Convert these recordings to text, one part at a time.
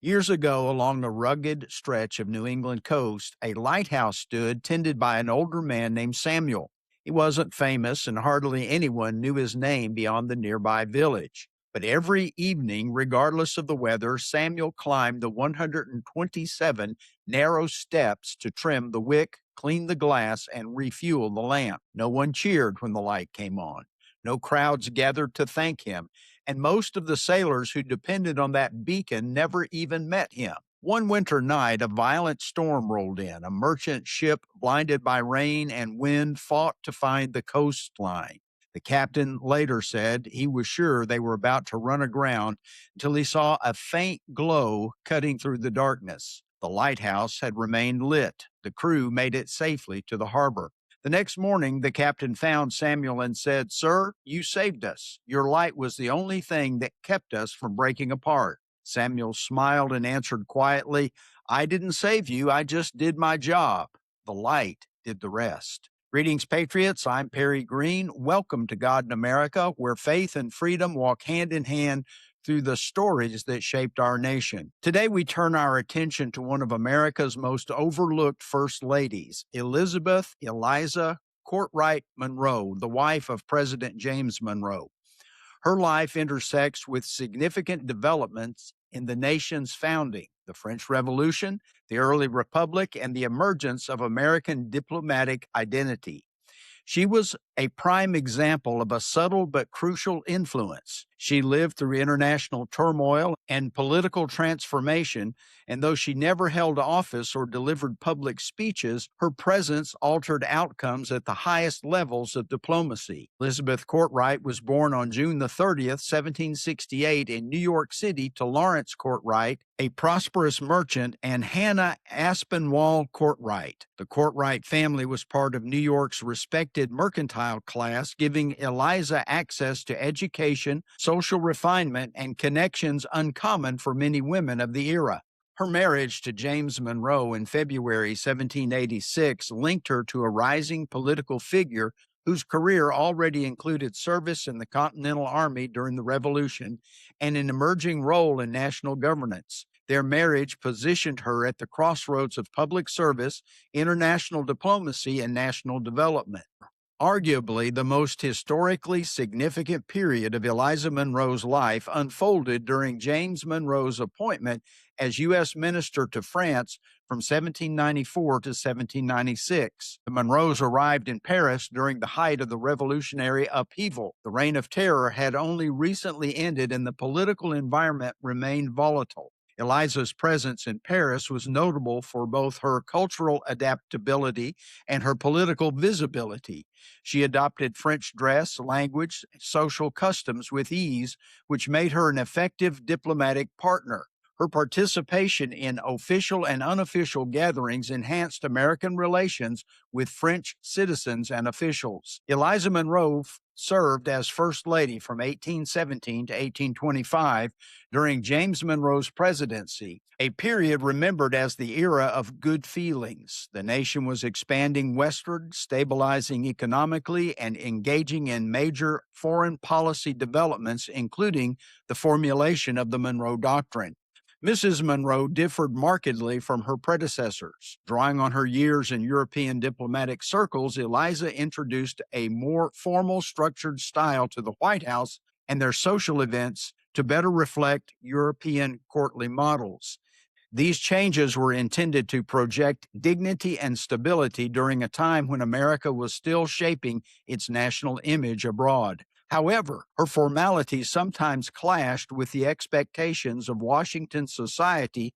Years ago, along a rugged stretch of New England coast, a lighthouse stood tended by an older man named Samuel. He wasn't famous, and hardly anyone knew his name beyond the nearby village. But every evening, regardless of the weather, Samuel climbed the 127 narrow steps to trim the wick, clean the glass, and refuel the lamp. No one cheered when the light came on. No crowds gathered to thank him, and most of the sailors who depended on that beacon never even met him. One winter night, a violent storm rolled in. A merchant ship, blinded by rain and wind, fought to find the coastline. The captain later said he was sure they were about to run aground until he saw a faint glow cutting through the darkness. The lighthouse had remained lit. The crew made it safely to the harbor. The next morning, the captain found Samuel and said, "Sir, you saved us. Your light was the only thing that kept us from breaking apart." Samuel smiled and answered quietly, "I didn't save you. I just did my job. The light did the rest." Greetings, Patriots. I'm Perry Green. Welcome to God in America, where faith and freedom walk hand in hand through the stories that shaped our nation. Today, we turn our attention to one of America's most overlooked first ladies, Elizabeth Eliza Kortright Monroe, the wife of President James Monroe. Her life intersects with significant developments in the nation's founding, the French Revolution, the early republic, and the emergence of American diplomatic identity. She was a prime example of a subtle but crucial influence. She lived through international turmoil and political transformation, and though she never held office or delivered public speeches, her presence altered outcomes at the highest levels of diplomacy. Elizabeth Kortright was born on June the 30th, 1768, in New York City to Lawrence Kortright, a prosperous merchant, and Hannah Aspinwall Kortright. The Kortright family was part of New York's respected mercantile class, giving Eliza access to education, social refinement, and connections uncommon for many women of the era. Her marriage to James Monroe in February 1786 linked her to a rising political figure whose career already included service in the Continental Army during the Revolution and an emerging role in national governance. Their marriage positioned her at the crossroads of public service, international diplomacy, and national development. Arguably, the most historically significant period of Eliza Monroe's life unfolded during James Monroe's appointment as U.S. Minister to France from 1794 to 1796. The Monroes arrived in Paris during the height of the revolutionary upheaval. The Reign of Terror had only recently ended and the political environment remained volatile. Eliza's presence in Paris was notable for both her cultural adaptability and her political visibility. She adopted French dress, language, social customs with ease, which made her an effective diplomatic partner. Her participation in official and unofficial gatherings enhanced American relations with French citizens and officials. Eliza Monroe served as First Lady from 1817 to 1825 during James Monroe's presidency, a period remembered as the era of good feelings. The nation was expanding westward, stabilizing economically, and engaging in major foreign policy developments, including the formulation of the Monroe Doctrine. Mrs. Monroe differed markedly from her predecessors. Drawing on her years in European diplomatic circles, Eliza introduced a more formal, structured style to the White House and their social events to better reflect European courtly models. These changes were intended to project dignity and stability during a time when America was still shaping its national image abroad. However, her formalities sometimes clashed with the expectations of Washington society,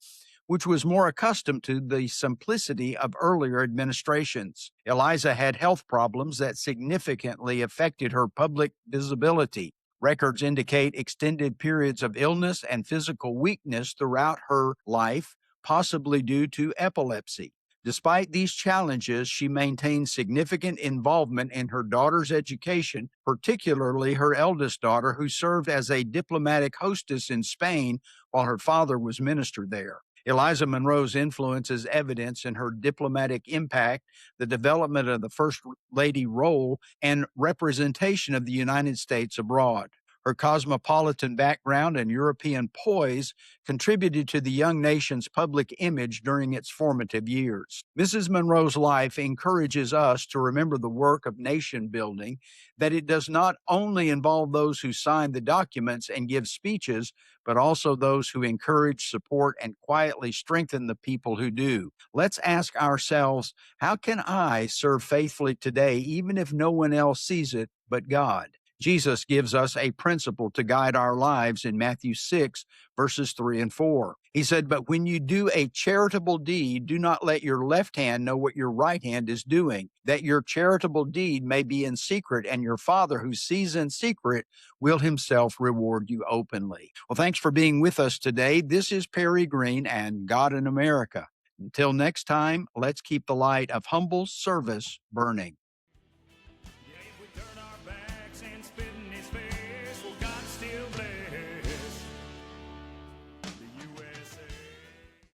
which was more accustomed to the simplicity of earlier administrations. Eliza had health problems that significantly affected her public visibility. Records indicate extended periods of illness and physical weakness throughout her life, possibly due to epilepsy. Despite these challenges, she maintained significant involvement in her daughter's education, particularly her eldest daughter, who served as a diplomatic hostess in Spain while her father was minister there. Eliza Monroe's influence is evident in her diplomatic impact, the development of the First Lady role, and representation of the United States abroad. Her cosmopolitan background and European poise contributed to the young nation's public image during its formative years. Mrs. Monroe's life encourages us to remember the work of nation building, that it does not only involve those who sign the documents and give speeches, but also those who encourage, support, and quietly strengthen the people who do. Let's ask ourselves, how can I serve faithfully today, even if no one else sees it but God? Jesus gives us a principle to guide our lives in Matthew 6, verses 3 and 4. He said, "But when you do a charitable deed, do not let your left hand know what your right hand is doing, that your charitable deed may be in secret, and your Father who sees in secret will himself reward you openly." Well, thanks for being with us today. This is Perry Green and God in America. Until next time, let's keep the light of humble service burning.